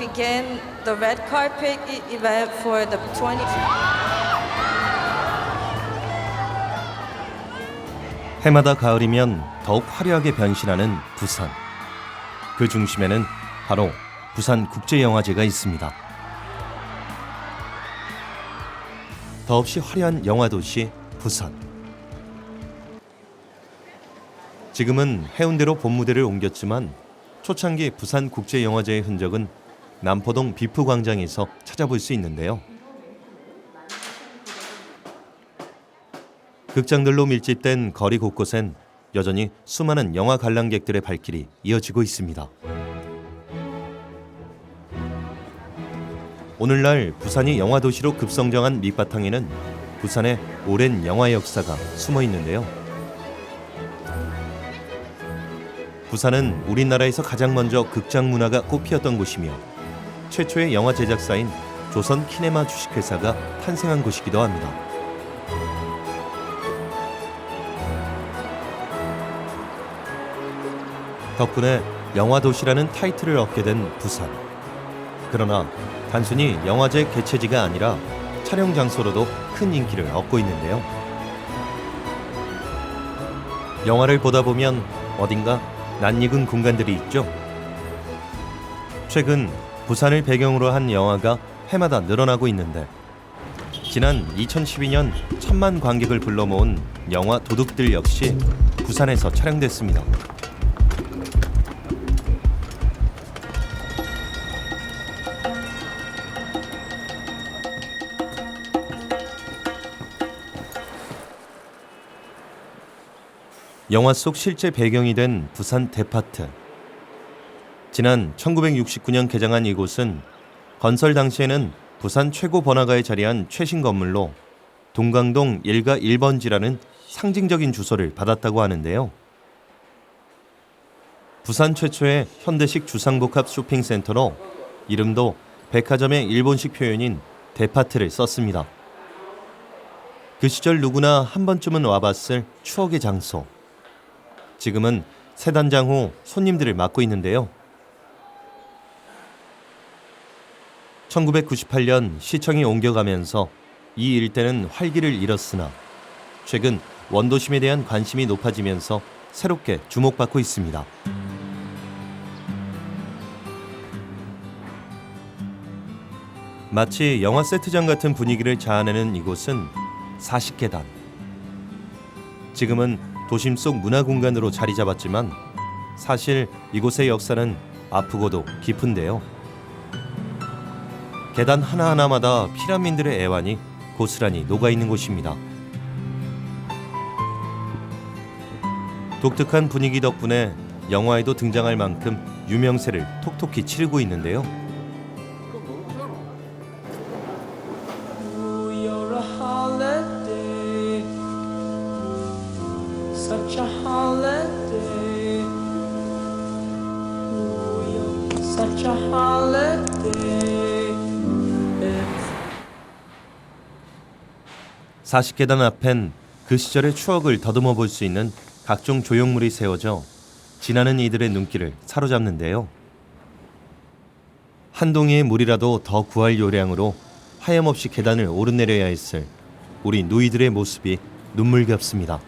begin the red carpet event for the 20. 해마다 가을이면 더욱 화려하게 변신하는 부산. 그 중심에는 바로 부산국제영화제가 있습니다. 더없이 화려한 영화도시 부산. 지금은 해운대로 본무대를 옮겼지만 초창기 부산국제영화제의 흔적은 남포동 비프광장에서 찾아볼 수 있는데요. 극장들로 밀집된 거리 곳곳엔 여전히 수많은 영화 관람객들의 발길이 이어지고 있습니다. 오늘날 부산이 영화도시로 급성장한 밑바탕에는 부산의 오랜 영화 역사가 숨어 있는데요. 부산은 우리나라에서 가장 먼저 극장 문화가 꽃피었던 곳이며 최초의 영화 제작사인 조선 키네마 주식회사가 탄생한 곳이기도 합니다. 덕분에 영화도시라는 타이틀을 얻게 된 부산. 그러나 단순히 영화제 개최지가 아니라 촬영 장소로도 큰 인기를 얻고 있는데요. 영화를 보다 보면 어딘가 낯익은 공간들이 있죠. 최근 부산을 배경으로 한 영화가 해마다 늘어나고 있는데 지난 2012년 1,000만 관객을 불러 모은 영화 도둑들 역시 부산에서 촬영됐습니다. 영화 속 실제 배경이 된 부산 데파트. 지난 1969년 개장한 이곳은 건설 당시에는 부산 최고 번화가에 자리한 최신 건물로 동강동 1가 1번지라는 상징적인 주소를 받았다고 하는데요. 부산 최초의 현대식 주상복합 쇼핑센터로 이름도 백화점의 일본식 표현인 데파트를 썼습니다. 그 시절 누구나 한 번쯤은 와봤을 추억의 장소. 지금은 새 단장 후 손님들을 맡고 있는데요. 1998년 시청이 옮겨가면서 이 일대는 활기를 잃었으나 최근 원도심에 대한 관심이 높아지면서 새롭게 주목받고 있습니다. 마치 영화 세트장 같은 분위기를 자아내는 이곳은 40계단. 지금은 도심 속 문화공간으로 자리 잡았지만 사실 이곳의 역사는 아프고도 깊은데요. 계단 하나하나마다 피라민들의 애환이 고스란히 녹아있는 곳입니다. 독특한 분위기 덕분에 영화에도 등장할 만큼 유명세를 톡톡히 치르고 있는데요. Such a holiday. Ooh, you're such a holiday. 40계단 앞엔 그 시절의 추억을 더듬어 볼 수 있는 각종 조형물이 세워져 지나는 이들의 눈길을 사로잡는데요. 한 동이의 물이라도 더 구할 요량으로 하염없이 계단을 오르내려야 했을 우리 누이들의 모습이 눈물겹습니다.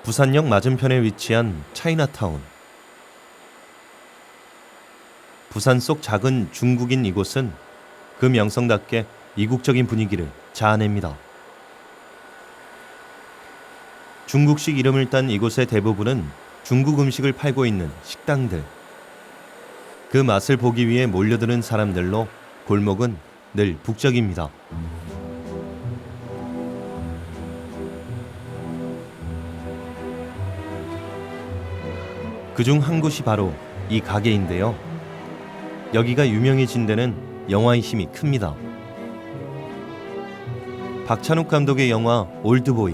부산역 맞은편에 위치한 차이나타운. 부산 속 작은 중국인 이곳은 그 명성답게 이국적인 분위기를 자아냅니다. 중국식 이름을 딴 이곳의 대부분은 중국 음식을 팔고 있는 식당들. 그 맛을 보기 위해 몰려드는 사람들로 골목은 늘 북적입니다. 그중 한 곳이 바로 이 가게인데요. 여기가 유명해진 데는 영화의 힘이 큽니다. 박찬욱 감독의 영화 올드보이.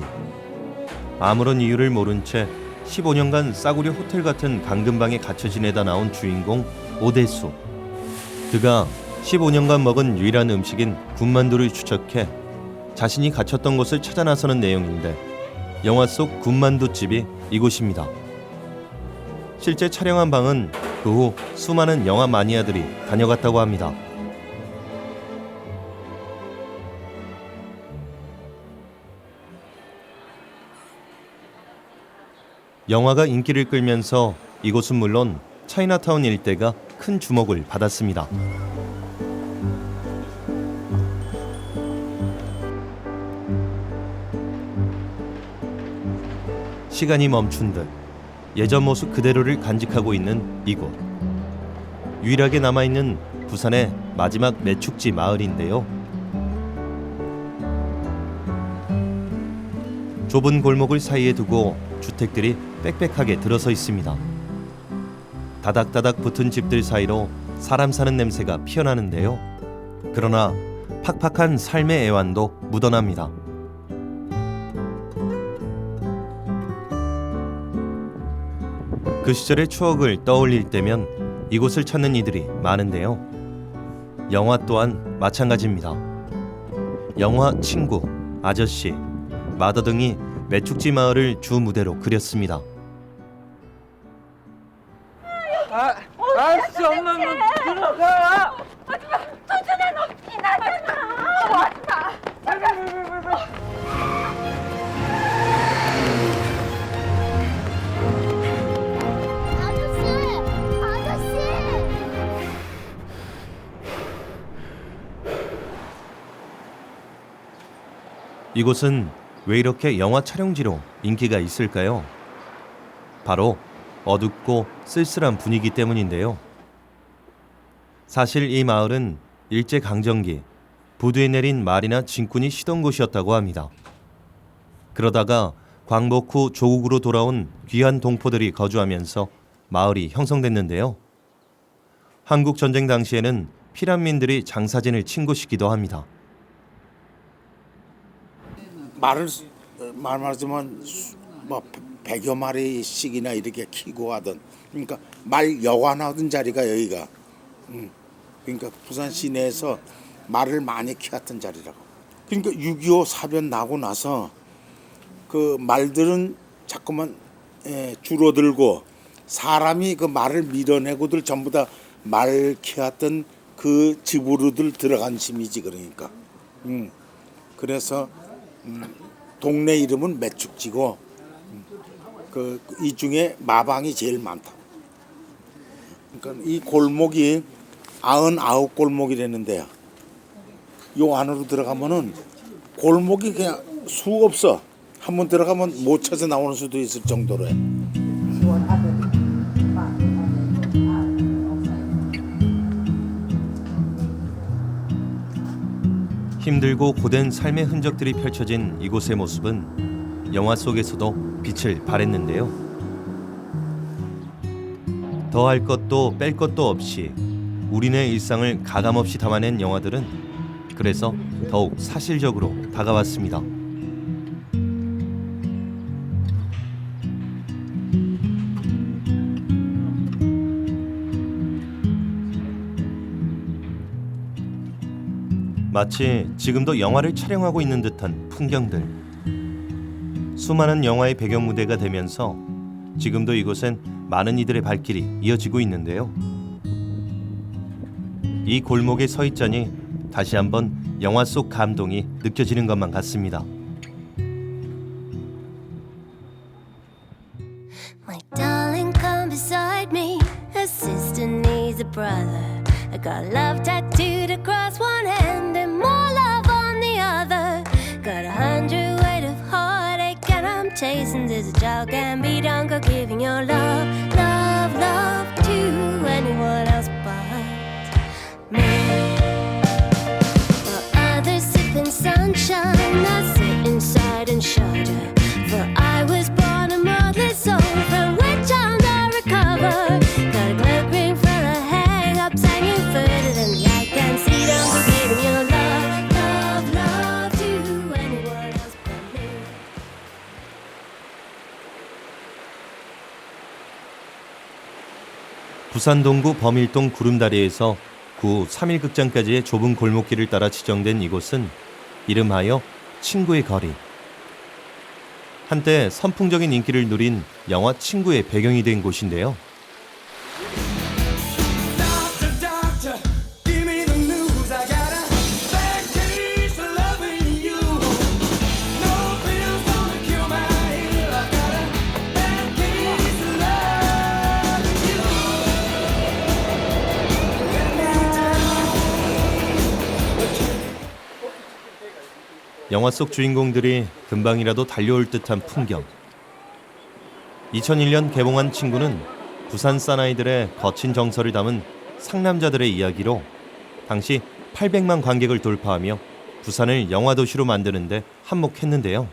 아무런 이유를 모른 채 15년간 싸구려 호텔 같은 강금방에 갇혀 지내다 나온 주인공 오대수. 그가 15년간 먹은 유일한 음식인 군만두를 추적해 자신이 갇혔던 곳을 찾아 나서는 내용인데 영화 속 군만두집이 이곳입니다. 실제 촬영한 방은 그 후 수많은 영화 마니아들이 다녀갔다고 합니다. 영화가 인기를 끌면서 이곳은 물론 차이나타운 일대가 큰 주목을 받았습니다. 시간이 멈춘 듯 예전 모습 그대로를 간직하고 있는 이곳. 유일하게 남아있는 부산의 마지막 매축지 마을인데요. 좁은 골목을 사이에 두고 주택들이 빽빽하게 들어서 있습니다. 다닥다닥 붙은 집들 사이로 사람 사는 냄새가 피어나는데요. 그러나 팍팍한 삶의 애환도 묻어납니다. 그 시절의 추억을 떠올릴 때면 이곳을 찾는 이들이 많은데요. 영화 또한 마찬가지입니다. 영화 친구, 아저씨, 마더 등이 매축지 마을을 주 무대로 그렸습니다. 아씨 엄마 문 들어가. 도전에 넘지 나잖아. 왔다. 아저씨. 이곳은 왜 이렇게 영화 촬영지로 인기가 있을까요? 바로 어둡고 쓸쓸한 분위기 때문인데요. 사실 이 마을은 일제강점기 부두에 내린 말이나 진군이 쉬던 곳이었다고 합니다. 그러다가 광복 후 조국으로 돌아온 귀한 동포들이 거주하면서 마을이 형성됐는데요. 한국 전쟁 당시에는 피난민들이 장사진을 친 곳이기도 합니다. 말하자면 뭐 100여 마리씩이나 이렇게 키고 하던, 그러니까 말 여관하던 자리가 여기가, 그러니까 부산 시내에서 말을 많이 키웠던 자리라고. 그러니까 6.25 사변 나고 나서 그 말들은 자꾸만 줄어들고 사람이 그 말을 밀어내고들 전부 다 말 키웠던 그 집으로들 들어간 심이지. 그러니까 그래서 동네 이름은 매축지고 이 중에 마방이 제일 많다. 그러니까 이 골목이 99골목이라는데요. 요 안으로 들어가면은 골목이 그냥 수 없어. 한번 들어가면 못 찾아 나오는 수도 있을 정도로 해. 힘들고 고된 삶의 흔적들이 펼쳐진 이곳의 모습은 영화 속에서도 빛을 발했는데요. 더할 것도 뺄 것도 없이 우리네 일상을 가감없이 담아낸 영화들은 그래서 더욱 사실적으로 다가왔습니다. 마치 지금도 영화를 촬영하고 있는 듯한 풍경들. 수많은 영화의 배경 무대가 되면서 지금도 이곳엔 많은 이들의 발길이 이어지고 있는데요. 이 골목에 서 있자니 다시 한번 영화 속 감동이 느껴지는 것만 같습니다. My darling, come beside me. A sister needs a brother. I got love tattooed across one hand and more love on the other. Got 100 weight of heartache and I'm chasing this job can be done. Go giving your love, love, love to anyone else but me. While others sip in sunshine, I sit inside and shudder. For I was born a motherless soul from which I'll not recover. Got a glare green for a hang up, hanging further than the eye can see. Don't go giving your love, love, love to anyone. 부산 동구 범일동 구름다리에서 구 3일 극장까지의 좁은 골목길을 따라 지정된 이곳은 이름하여 친구의 거리. 한때 선풍적인 인기를 누린 영화 친구의 배경이 된 곳인데요. Doctor, doctor, give me the news. I got a bad case of loving you. No pills gonna cure my ill. I got a bad case of loving you. Let me down. 영화 속 주인공들이 금방이라도 달려올 듯한 풍경. 2001년 개봉한 친구는 부산 사나이들의 거친 정서를 담은 상남자들의 이야기로 당시 800만 관객을 돌파하며 부산을 영화도시로 만드는데 한몫했는데요.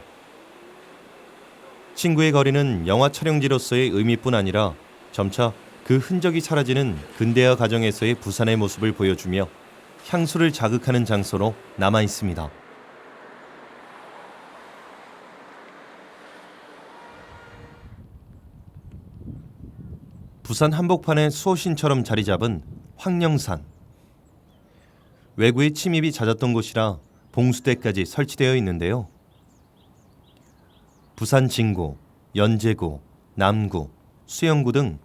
친구의 거리는 영화 촬영지로서의 의미뿐 아니라 점차 그 흔적이 사라지는 근대화 과정에서의 부산의 모습을 보여주며 향수를 자극하는 장소로 남아 있습니다. 부산 한복판의 수호신처럼 자리 잡은 황령산. 외구의 침입이 잦았던 곳이라 봉수대까지 설치되어 있는데요. 부산 진구, 연제구, 남구, 수영구 등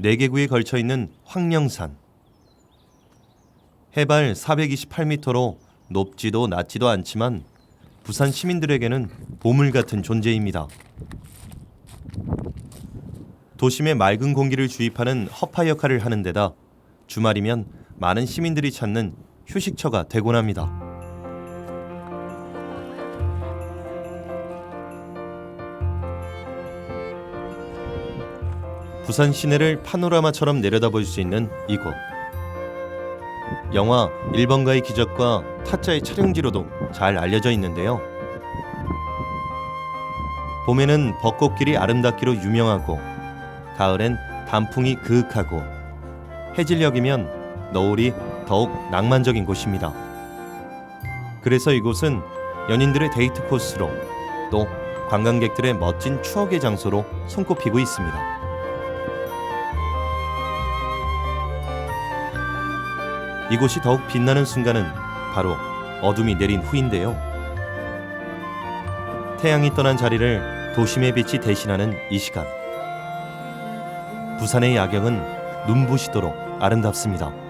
4개 구에 걸쳐 있는 황령산. 해발 428m로 높지도 낮지도 않지만 부산 시민들에게는 보물 같은 존재입니다. 도심의 맑은 공기를 주입하는 허파 역할을 하는 데다 주말이면 많은 시민들이 찾는 휴식처가 되곤 합니다. 부산 시내를 파노라마처럼 내려다볼 수 있는 이곳. 영화 1번가의 기적과 타짜의 촬영지로도 잘 알려져 있는데요. 봄에는 벚꽃길이 아름답기로 유명하고 가을엔 단풍이 그윽하고 해질녘이면 너울이 더욱 낭만적인 곳입니다. 그래서 이곳은 연인들의 데이트 코스로 또 관광객들의 멋진 추억의 장소로 손꼽히고 있습니다. 이곳이 더욱 빛나는 순간은 바로 어둠이 내린 후인데요. 태양이 떠난 자리를 도심의 빛이 대신하는 이 시간. 부산의 야경은 눈부시도록 아름답습니다.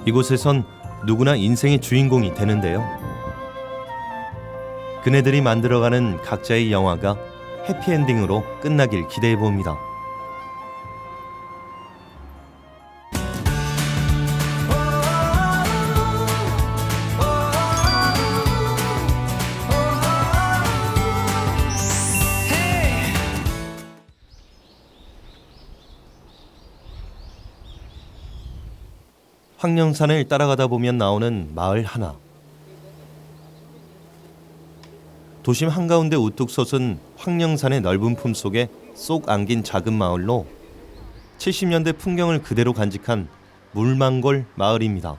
이곳에선 누구나 인생의 주인공이 되는데요. 그네들이 만들어가는 각자의 영화가 해피엔딩으로 끝나길 기대해봅니다. 황령산을 따라가다 보면 나오는 마을 하나. 도심 한가운데 우뚝 솟은 황령산의 넓은 품속에 쏙 안긴 작은 마을로 70년대 풍경을 그대로 간직한 물망골 마을입니다.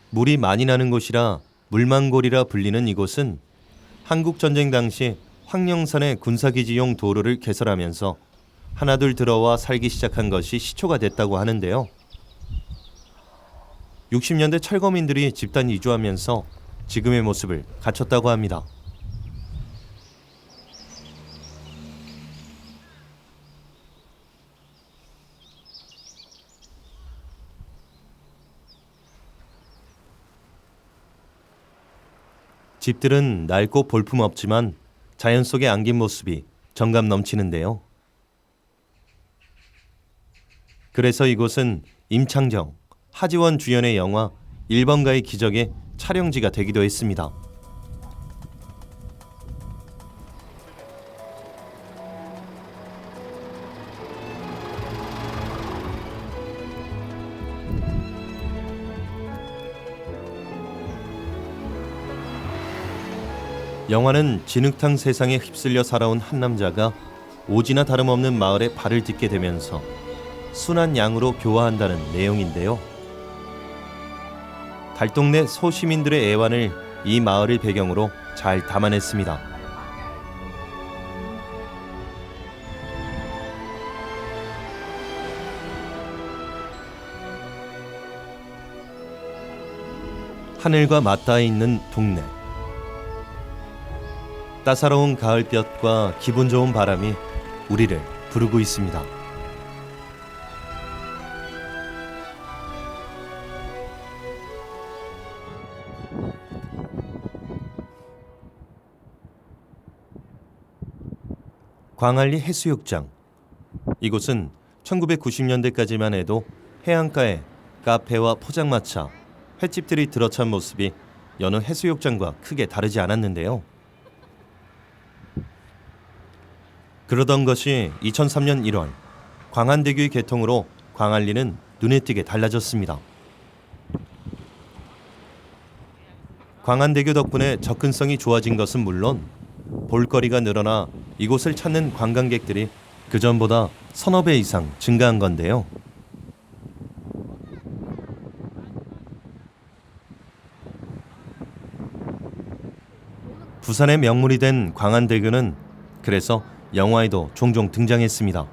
물이 많이 나는 곳이라 물망골이라 불리는 이곳은 한국전쟁 당시 황령산의 군사기지용 도로를 개설하면서 하나둘 들어와 살기 시작한 것이 시초가 됐다고 하는데요. 60년대 철거민들이 집단 이주하면서 지금의 모습을 갖췄다고 합니다. 집들은 낡고 볼품없지만 자연 속에 안긴 모습이 정감 넘치는데요. 그래서 이곳은 임창정, 하지원 주연의 영화 1번가의 기적의 촬영지가 되기도 했습니다. 영화는 진흙탕 세상에 휩쓸려 살아온 한 남자가 오지나 다름없는 마을에 발을 딛게 되면서 순한 양으로 교화한다는 내용인데요. 달동네 소시민들의 애환을 이 마을을 배경으로 잘 담아냈습니다. 하늘과 맞닿아 있는 동네. 따사로운 가을볕과 기분 좋은 바람이 우리를 부르고 있습니다. 광안리 해수욕장. 이곳은 1990년대까지만 해도 해안가에 카페와 포장마차, 횟집들이 들어찬 모습이 여느 해수욕장과 크게 다르지 않았는데요. 그러던 것이 2003년 1월 광안대교의 개통으로 광안리는 눈에 띄게 달라졌습니다. 광안대교 덕분에 접근성이 좋아진 것은 물론 볼거리가 늘어나 이곳을 찾는 관광객들이 그전보다 서너 배 이상 증가한 건데요. 부산의 명물이 된 광안대교는 그래서 영화에도 종종 등장했습니다.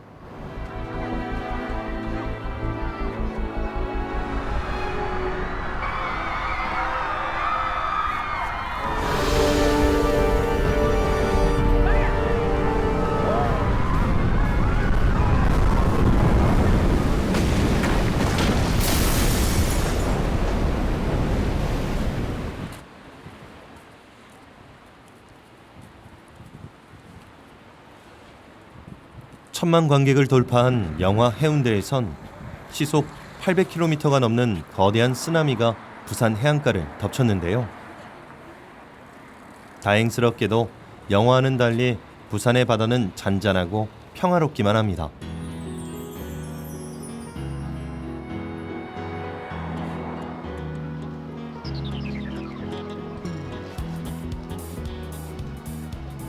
천만 관객을 돌파한 영화 해운대에선 시속 800km가 넘는 거대한 쓰나미가 부산 해안가를 덮쳤는데요. 다행스럽게도 영화와는 달리 부산의 바다는 잔잔하고 평화롭기만 합니다.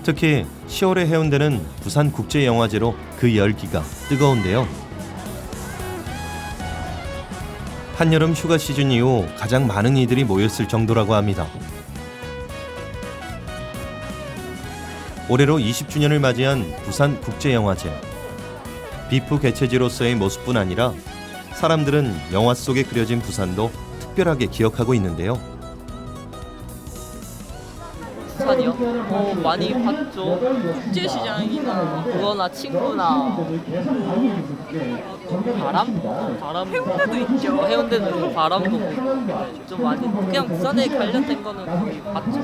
특히 10월의 해운대는 부산국제영화제로 그 열기가 뜨거운데요. 한여름 휴가 시즌 이후 가장 많은 이들이 모였을 정도라고 합니다. 올해로 20주년을 맞이한 부산국제영화제. 비프 개최지로서의 모습뿐 아니라 사람들은 영화 속에 그려진 부산도 특별하게 기억하고 있는데요. 부산이요? 많이 봤죠. 국제시장이나 그거나 친구나 바람 해운대도 있죠. 해운대도 바람도 보고 좀 많이 그냥 부산에 관련된 거는 거의 봤죠.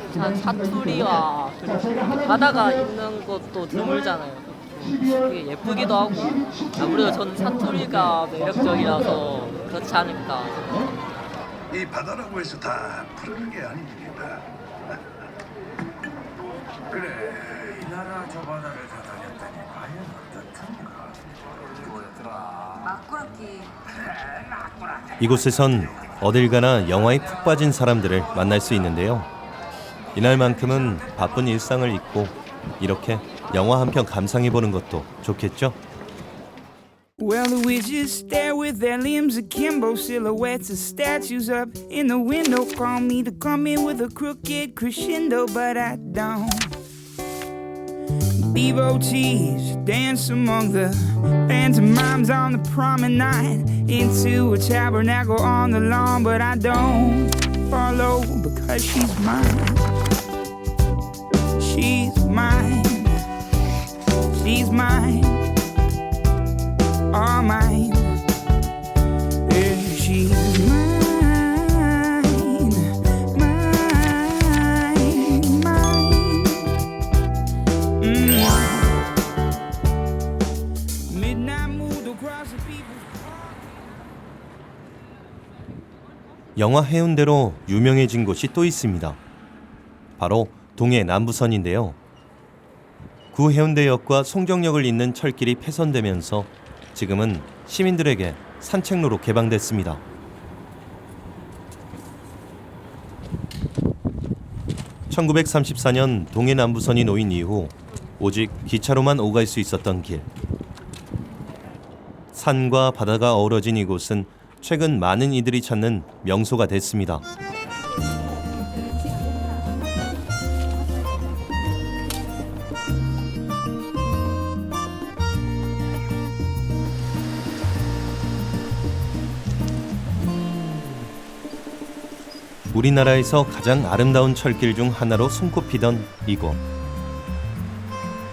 부산 사투리와 그리고 바다가 있는 것도 드물잖아요. 그게 예쁘기도 하고 아무래도 저는 사투리가 매력적이라서 그렇지 않을까 생각합니다. 이 바다라고 해서 다 푸르는 게 아닙니다. 그래, 이 나라 저 바다를 다 다녔다니 과연 어떻던가. 이곳에선 어딜 가나 영화에 푹 빠진 사람들을 만날 수 있는데요. 이날만큼은 바쁜 일상을 잊고 이렇게 영화 한 편 감상해보는 것도 좋겠죠? Well, the witches stare with their limbs akimbo, silhouettes of statues up in the window. Call me to come in with a crooked crescendo, but I don't. Devotees dance among the pantomimes on the promenade into a tabernacle on the lawn, but I don't follow because she's mine. She's mine. She's mine. All mine. Yeah, she's mine, mine, mine. Midnight moved across the people's. 영화 해운대로 유명해진 곳이 또 있습니다. 바로 동해 남부선인데요. 구 해운대역과 송정역을 잇는 철길이 폐선되면서 지금은 시민들에게 산책로로 개방됐습니다. 1934년 동해남부선이 놓인 이후 오직 기차로만 오갈 수 있었던 길. 산과 바다가 어우러진 이곳은 최근 많은 이들이 찾는 명소가 됐습니다. 우리나라에서 가장 아름다운 철길 중 하나로 손꼽히던 이곳.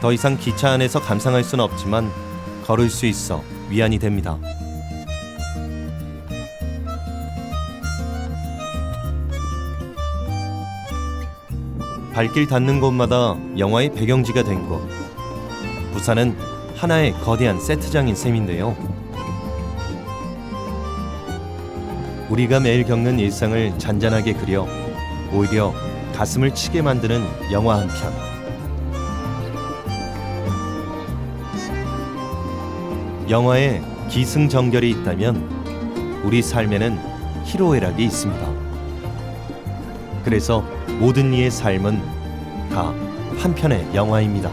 더 이상 기차 안에서 감상할 수는 없지만 걸을 수 있어 위안이 됩니다. 발길 닿는 곳마다 영화의 배경지가 된 곳. 부산은 하나의 거대한 세트장인 셈인데요. 우리가 매일 겪는 일상을 잔잔하게 그려 오히려 가슴을 치게 만드는 영화 한 편. 영화에 기승전결이 있다면 우리 삶에는 희로애락이 있습니다. 그래서 모든 이의 삶은 다 한 편의 영화입니다.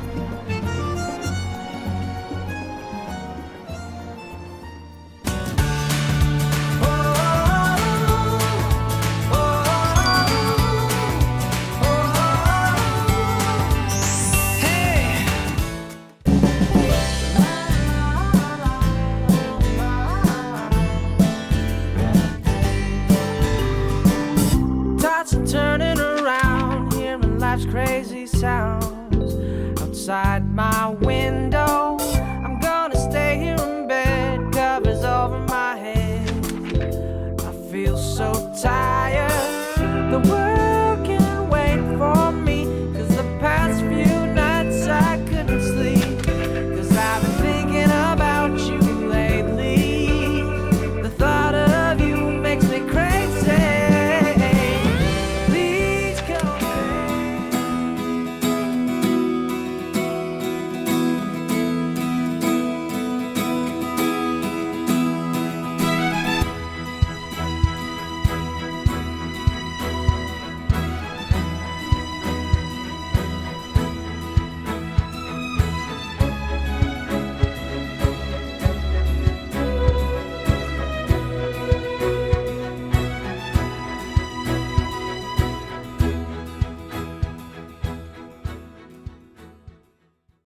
Tossing, turning around, hearing life's crazy sounds outside my window.